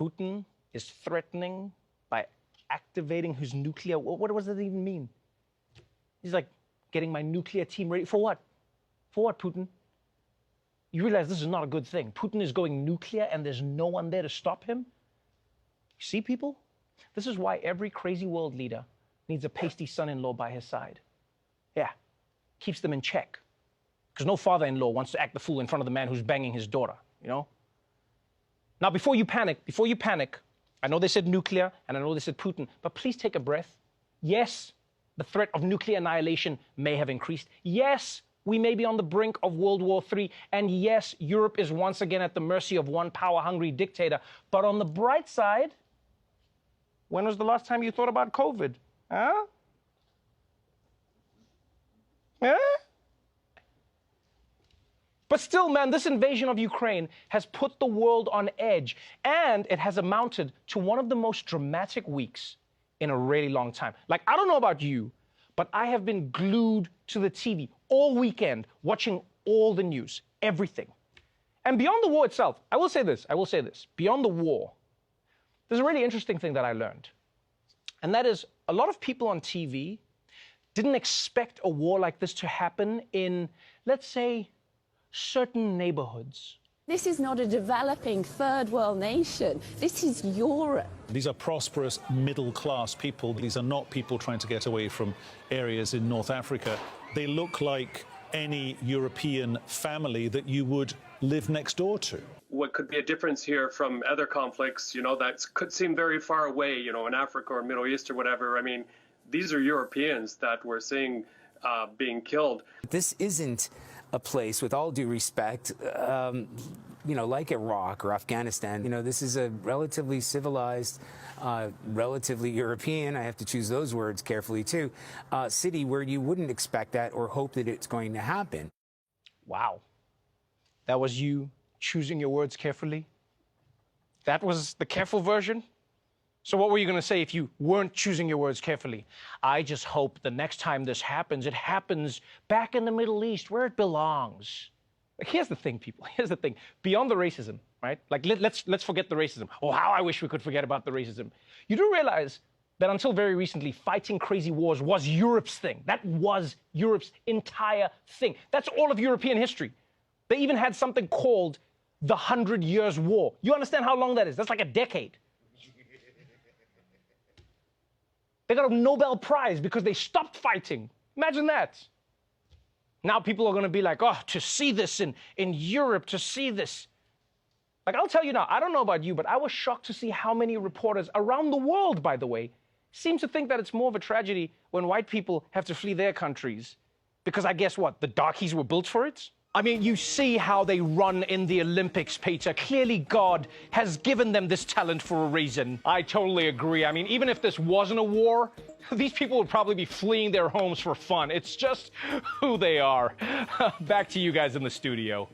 Putin is threatening by activating his nuclear. What does that even mean? He's like, getting my nuclear team ready. For what? For what, Putin? You realize this is not a good thing. Putin is going nuclear and there's no one there to stop him? You see, people? This is why every crazy world leader needs a pasty son-in-law by his side. Yeah, keeps them in check. Because no father-in-law wants to act the fool in front of the man who's banging his daughter, you know? Now, before you panic, I know they said nuclear and I know they said Putin, but please take a breath. Yes, the threat of nuclear annihilation may have increased. Yes, we may be on the brink of World War III. And yes, Europe is once again at the mercy of one power-hungry dictator. But on the bright side, when was the last time you thought about COVID? Huh? Huh? But still, man, this invasion of Ukraine has put the world on edge, and it has amounted to one of the most dramatic weeks in a really long time. Like, I don't know about you, but I have been glued to the TV all weekend, watching all the news, everything. And beyond the war itself, I will say this, beyond the war, there's a really interesting thing that I learned. And that is, a lot of people on TV didn't expect a war like this to happen in, let's say, certain neighborhoods. This is not a developing third world nation. This is Europe. These are prosperous middle-class people. These are not people trying to get away from areas in North Africa. They look like any European family that you would live next door to. What could be a difference here from other conflicts, that could seem very far away, in Africa or Middle East or whatever. I mean, these are Europeans that we're seeing being killed. This isn't a place, with all due respect, like Iraq or Afghanistan. This is a relatively civilized, relatively European, I have to choose those words carefully too, city where you wouldn't expect that or hope that it's going to happen. Wow. That was you choosing your words carefully? That was the careful version? So what were you going to say if you weren't choosing your words carefully? I just hope the next time this happens, it happens back in the Middle East where it belongs. Here's the thing, people. Here's the thing. Beyond the racism, right? Like, let's forget the racism. Oh, how I wish we could forget about the racism. You do realize that until very recently, fighting crazy wars was Europe's thing. That was Europe's entire thing. That's all of European history. They even had something called the 100 Years' War. You understand how long that is? That's like a decade. They got a Nobel Prize because they stopped fighting. Imagine that. Now people are going to be like, oh, to see this in Europe, to see this. Like, I'll tell you now, I don't know about you, but I was shocked to see how many reporters around the world, by the way, seem to think that it's more of a tragedy when white people have to flee their countries. Because I guess what? The darkies were built for it? I mean, you see how they run in the Olympics, Peter. Clearly, God has given them this talent for a reason. I totally agree. I mean, even if this wasn't a war, these people would probably be fleeing their homes for fun. It's just who they are. Back to you guys in the studio.